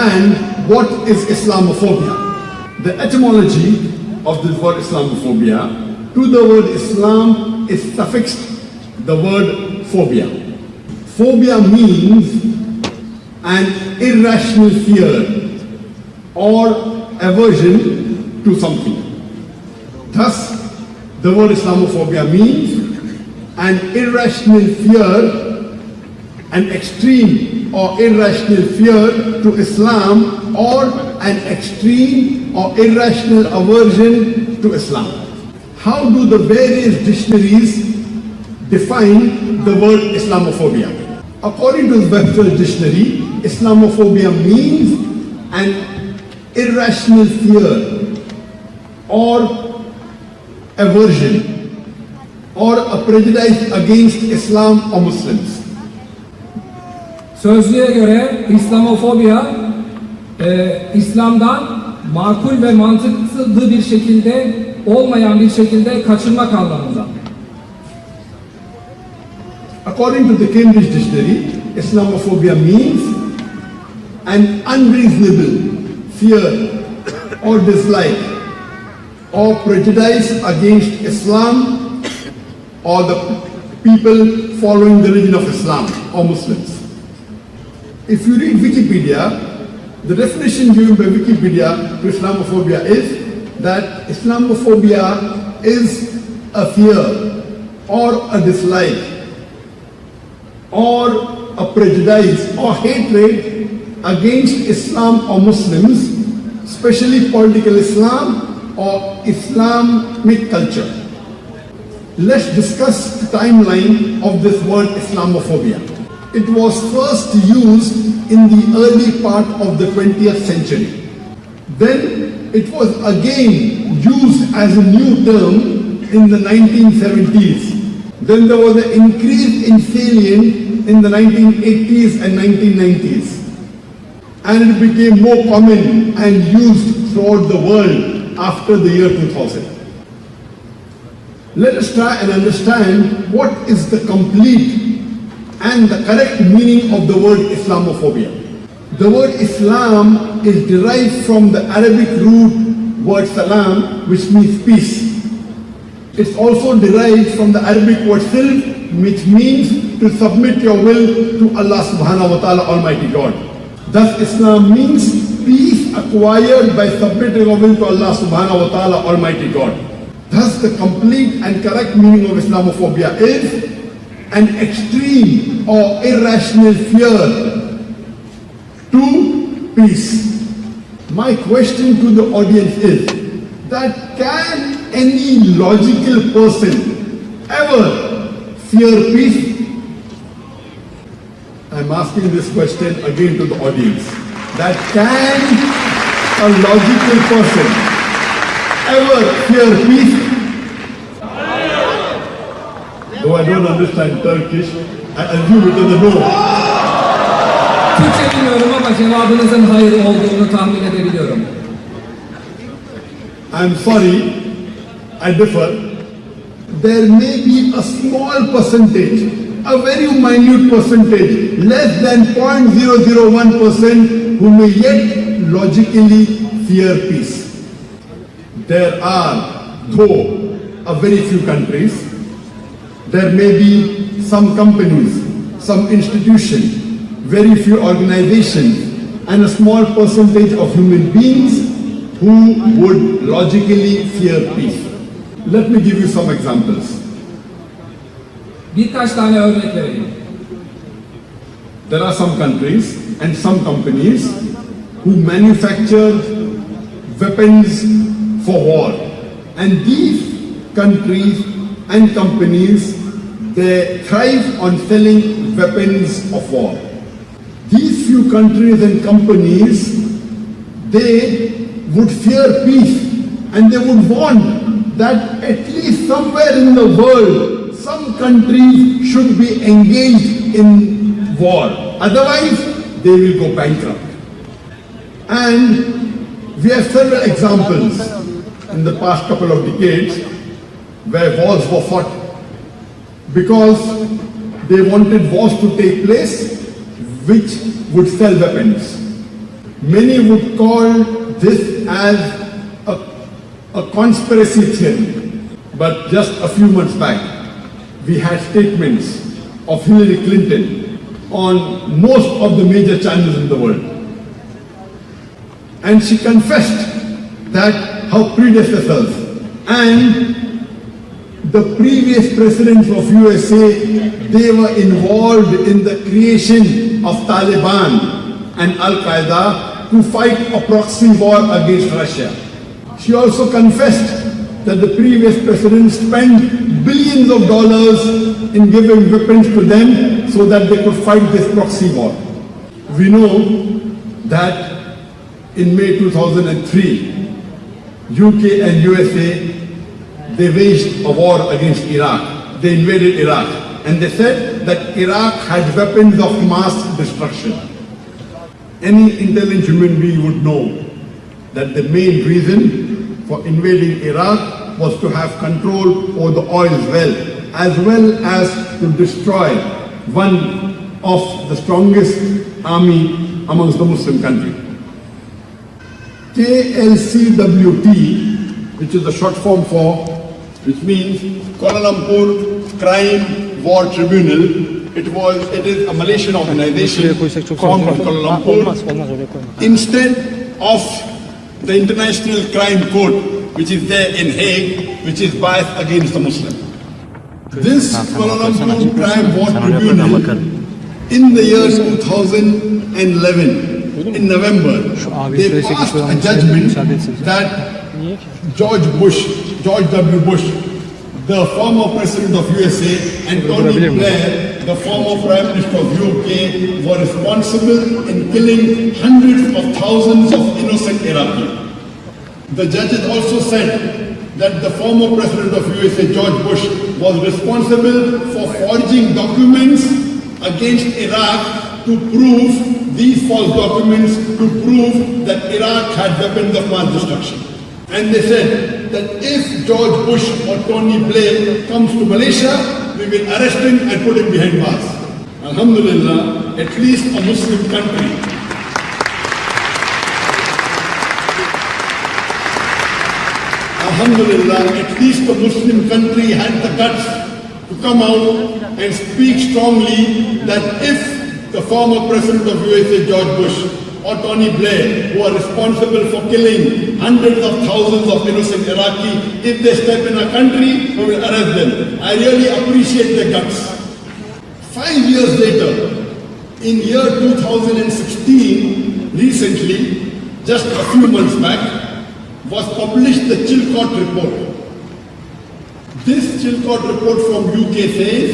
understand what is Islamophobia. The etymology of this word Islamophobia, to the word Islam is suffixed the word phobia. Phobia means an irrational fear or aversion to something. Thus, the word Islamophobia means an irrational fear, an extreme or irrational fear to Islam, or an extreme or irrational aversion to Islam. How do the various dictionaries define the word Islamophobia? According to the Webster's dictionary, Islamophobia means an irrational fear or aversion or a prejudice against Islam or Muslims. Sözlüğe göre İslamofobiya, İslam'dan makul ve mantıklı bir şekilde, olmayan bir şekilde kaçınmak anlamında. According to the Cambridge Dictionary, Islamophobia means an unreasonable fear or dislike or prejudice against Islam or the people following the religion of Islam or Muslims. If you read Wikipedia, the definition given by Wikipedia to Islamophobia is that Islamophobia is a fear or a dislike or a prejudice or hatred against Islam or Muslims, especially political Islam or Islamic culture. Let's discuss the timeline of this word Islamophobia. It was first used in the early part of the 20th century. Then it was again used as a new term in the 1970s. Then there was an increase in salient in the 1980s and 1990s. And it became more common and used throughout the world after the year 2000. Let us try and understand what is the complete and the correct meaning of the word Islamophobia. The word Islam is derived from the Arabic root word salam, which means peace. It's also derived from the Arabic word silm, which means to submit your will to Allah subhanahu wa ta'ala, Almighty God. Thus Islam means peace acquired by submitting your will to Allah subhanahu wa ta'ala, Almighty God. Thus the complete and correct meaning of Islamophobia is an extreme or irrational fear to peace. My question to the audience is that can any logical person ever fear peace? I'm asking this question again to the audience. That can a logical person ever fear peace? Though I don't understand Turkish, I assume it is a no. Türkçe bilmiyorum ama cevabınızın hayır olduğunu tahmin edebiliyorum. I'm sorry, I differ. There may be a small percentage, a very minute percentage, less than 0.001% who may yet logically fear peace. There are, though, a very few countries. There may be some companies, some institutions, very few organizations, and a small percentage of human beings who would logically fear peace. Let me give you some examples. Birkaç tane örnek vereyim. There are some countries and some companies who manufacture weapons for war. And these countries and companies, they thrive on selling weapons of war. These few countries and companies, they would fear peace and they would want that at least somewhere in the world, some countries should be engaged in war. Otherwise, they will go bankrupt. And we have several examples in the past couple of decades where wars were fought because they wanted wars to take place which would sell weapons. Many would call this as a conspiracy theory. But just a few months back, we had statements of Hillary Clinton on most of the major channels in the world. And she confessed that her predecessors and the previous presidents of USA, they were involved in the creation of Taliban and Al-Qaeda to fight a proxy war against Russia. She also confessed that the previous president spent billions of dollars in giving weapons to them so that they could fight this proxy war. We know that in May 2003, UK and USA, they waged a war against Iraq. They invaded Iraq. And they said that Iraq had weapons of mass destruction. Any intelligent human being would know that the main reason for invading Iraq was to have control over the oil well as to destroy one of the strongest army amongst the Muslim countries. KLCWT, which is the short form for, which means Kuala Lumpur Crime War Tribunal. It is a Malaysian organization formed from Kuala Lumpur instead of the International Crime Court, which is there in Hague, which is biased against the Muslim. This Kuala Lumpur Crime War Tribunal, in the year 2011, in November, they passed a judgment that George W. Bush, the former president of USA, and Tony Blair, the former prime minister of UK, were responsible in killing hundreds of thousands of innocent Iraqis. The judges also said that the former president of USA, George Bush, was responsible for forging documents against Iraq to prove these false documents to prove that Iraq had weapons of mass destruction. And they said that if George Bush or Tony Blair comes to Malaysia, we will arrest him and put him behind bars. Alhamdulillah, at least a Muslim country. Alhamdulillah, at least a Muslim country had the guts to come out and speak strongly that if the former president of USA, George Bush, or Tony Blair, who are responsible for killing hundreds of thousands of innocent Iraqis, if they step in our country, we will arrest them. I really appreciate their guts. 5 years later, in year 2016, recently, just a few months back, was published the Chilcot report. This Chilcot report from UK says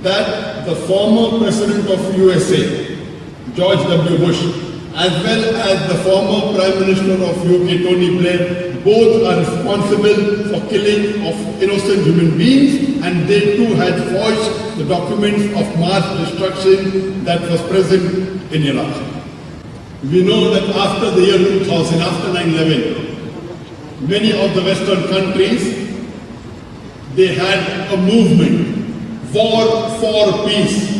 that the former president of USA, George W. Bush, as well as the former Prime Minister of UK, Tony Blair, both are responsible for killing of innocent human beings, and they too had forged the documents of mass destruction that was present in Iraq. We know that after the year 2000, after 9/11, many of the Western countries, they had a movement, war for peace.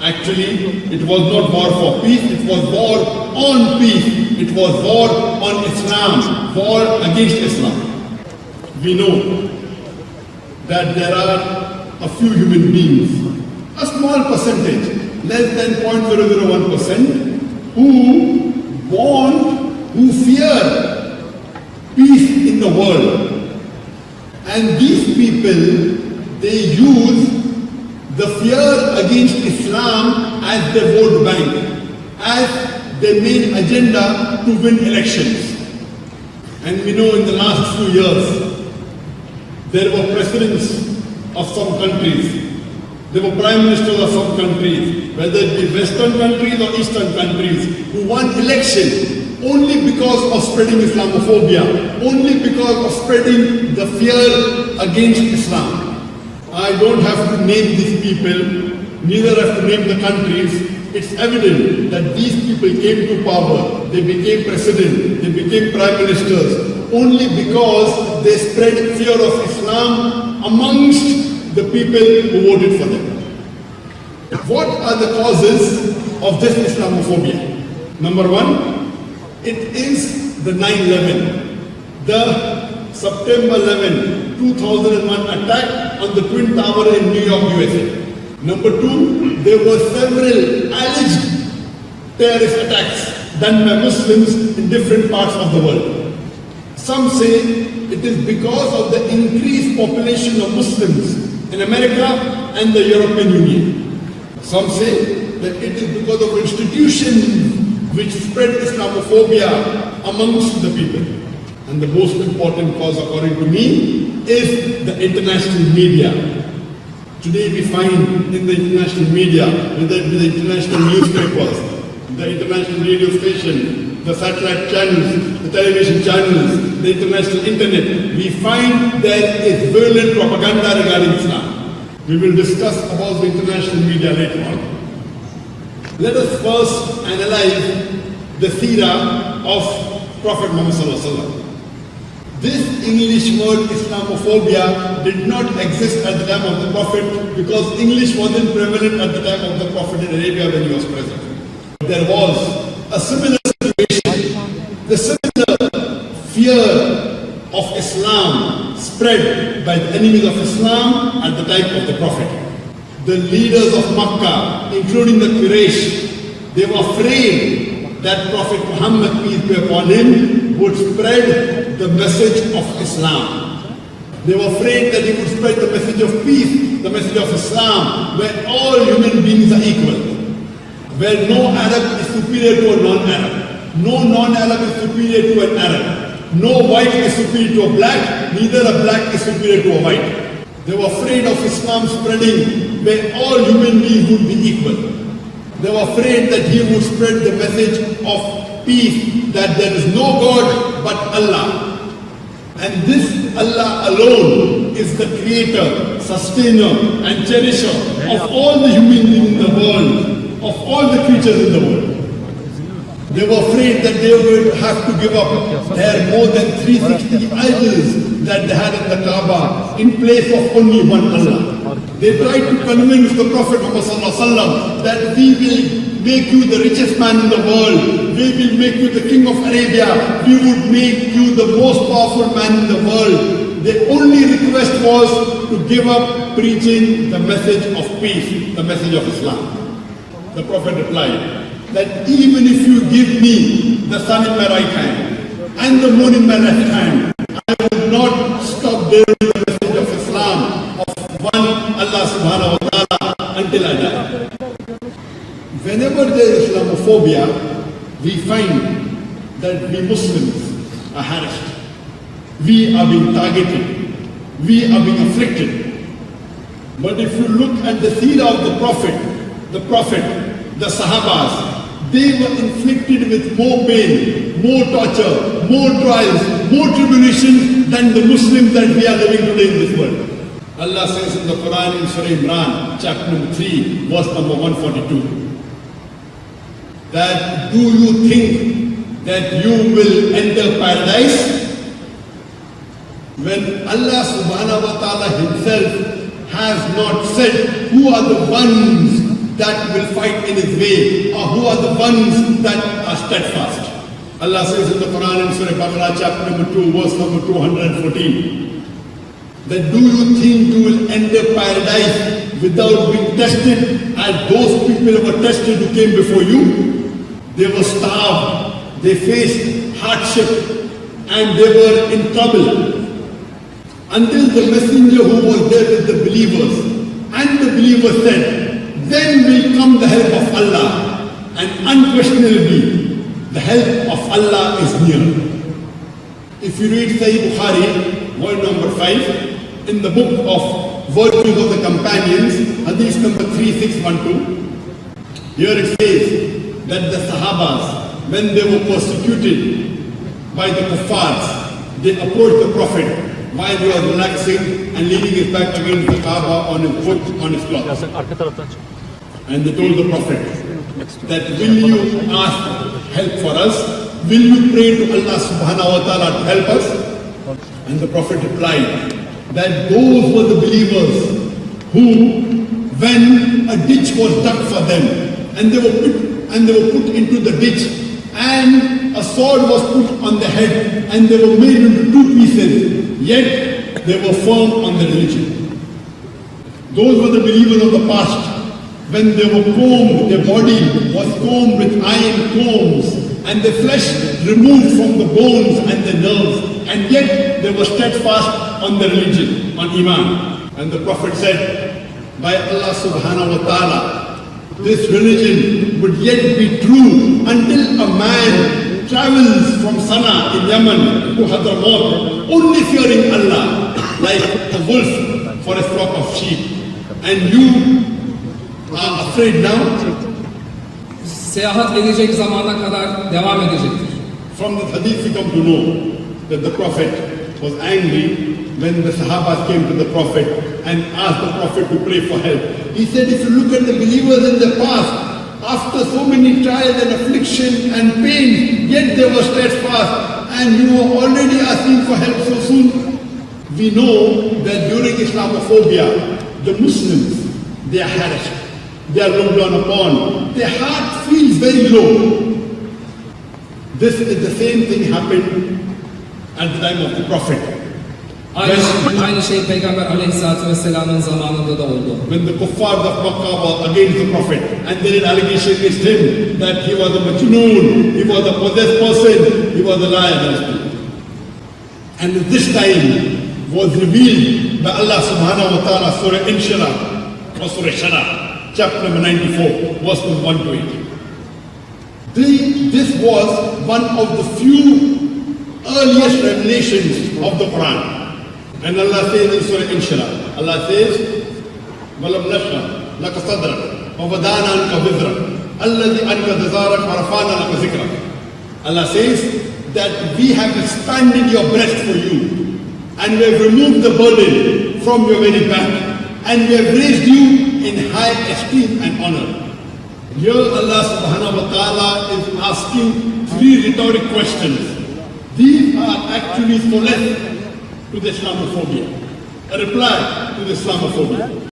Actually, it was not war for peace, it was war on peace. It was war on Islam, war against Islam. We know that there are a few human beings, a small percentage, less than 0.001%, who want, who fear peace in the world. And these people, they use the fear against Islam as their vote bank, as their main agenda to win elections. And we know in the last few years, there were presidents of some countries, there were prime ministers of some countries, whether it be Western countries or Eastern countries, who won election only because of spreading Islamophobia, only because of spreading the fear against Islam. I don't have to name these people, neither have to name the countries. It's evident that these people came to power, they became president, they became prime ministers, only because they spread fear of Islam amongst the people who voted for them. What are the causes of this Islamophobia? Number one, It is the 9/11, the September 11, 2001 attack on the Twin Tower in New York, USA. Number two, there were several alleged terrorist attacks done by Muslims in different parts of the world. Some say it is because of the increased population of Muslims in America and the European Union. Some say that it is because of institutions which spread Islamophobia amongst the people. And the most important cause, according to me, is the international media. Today we find in the international media, with the international newspapers, the international radio station, the satellite channels, the television channels, the international internet, we find there is virulent propaganda regarding Islam. We will discuss about the international media later on. Let us first analyze the seerah of Prophet Muhammad Sallallahu Alaihi Wasallam. This English word Islamophobia did not exist at the time of the Prophet because English wasn't prevalent at the time of the Prophet in Arabia when he was present. There was a similar situation, the similar fear of Islam spread by the enemies of Islam at the time of the Prophet. The leaders of Makkah, including the Quraysh, they were afraid that Prophet Muhammad, peace be upon him, would spread the message of Islam. They were afraid that he would spread the message of peace, the message of Islam, where all human beings are equal, where no Arab is superior to a non-Arab, no non-Arab is superior to an Arab, no white is superior to a black, neither a black is superior to a white. They were afraid of Islam spreading where all human beings would be equal. They were afraid that he would spread the message of peace, that there is no God but Allah. And this Allah alone is the creator, sustainer and cherisher of all the human beings in the world, of all the creatures in the world. They were afraid that they would have to give up their more than 360 idols that they had in the Kaaba in place of only one Allah. They tried to convince the Prophet Muhammad that we will make you the richest man in the world, we will make you the king of Arabia, we would make you the most powerful man in the world. Their only request was to give up preaching the message of peace, the message of Islam. The Prophet replied that even if you give me the sun in my right hand and the moon in my left hand, I will not stop bearing the message of Islam, one Allah subhanahu wa ta'ala, until I die. Whenever there is Islamophobia, we find that we Muslims are harassed. We are being targeted. We are being afflicted. But if you look at the seerah of the Prophet, the Sahabas, they were inflicted with more pain, more torture, more trials, more tribulations than the Muslims that we are living today in this world. Allah says in the Quran in Surah Imran, chapter number 3, verse number 142, that do you think that you will enter paradise? When Allah subhanahu wa ta'ala himself has not said who are the ones that will fight in his way, or who are the ones that are steadfast. Allah says in the Quran in Surah Baqarah, chapter number 2, verse number 214, that do you think you will enter paradise without being tested as those people who were tested who came before you? They were starved, they faced hardship, and they were in trouble. Until the messenger who was there with the believers, and the believers said, then will come the help of Allah, and unquestionably, the help of Allah is near. If you read Sahih Bukhari, word number 5, in the book of Virtues of the Companions, Hadith number 3612, here it says that the Sahabas, when they were persecuted by the Kuffars, they approached the Prophet while he was relaxing and leaning his back against the Kaaba on his foot, on his cloth. And they told the Prophet that will you ask help for us? Will you pray to Allah subhanahu wa ta'ala to help us? And the Prophet replied that those were the believers who, when a ditch was dug for them and they were put into the ditch, and a sword was put on the head and they were made into two pieces, yet they were firm on the religion. Those were the believers of the past. When they were combed, their body was combed with iron combs and the flesh removed from the bones and the nerves, and yet they were steadfast on the religion, on Iman. And the Prophet said, by Allah subhanahu wa ta'ala, this religion would yet be true until a man travels from Sana in Yemen to Hadramaut, only fearing Allah, like a wolf for a flock of sheep. And you are afraid now? Seyahat edecek zamana kadar devam edecektir. From the hadith we come to know that the Prophet was angry when the Sahabas came to the Prophet and asked the Prophet to pray for help. He said, if you look at the believers in the past, after so many trials and affliction and pain, yet they were steadfast, and you were already asking for help so soon. We know that during Islamophobia, the Muslims, they are harassed, they are looked down upon, their heart feels very low. This is the same thing happened at the time of the Prophet. Aynı şey Peygamber Aleyhisselatü Vesselam'ın zamanında da oldu. When the kuffar of Makkah were against the Prophet and there is allegation against him that he was a majnoon, he was a possessed person, he was a liar. And this time was revealed by Allah subhanahu wa ta'ala, Surah Inshirah, or Surah Shara, chapter number 94, verse 1 to 8. This was one of the few earliest revelations of the Quran. And Allah says in Surah Inshirah, Allah says, وَلَمْ نَشْرَحْ لَكَ صَدْرَكَ وَوَضَعْنَا عَنْكَ وِزْرَكَ الَّذِي أَنْقَضَ ظَهْرَكَ وَرَفَعْنَا لَكَ ذِكْرَكَ. Allah says that we have expanded your breast for you, and we have removed the burden from your very back, and we have raised you in high esteem and honor. Here Allah subhanahu wa ta'ala is asking three rhetoric questions. These are actually solace to the Islamophobia, a reply to the Islamophobia.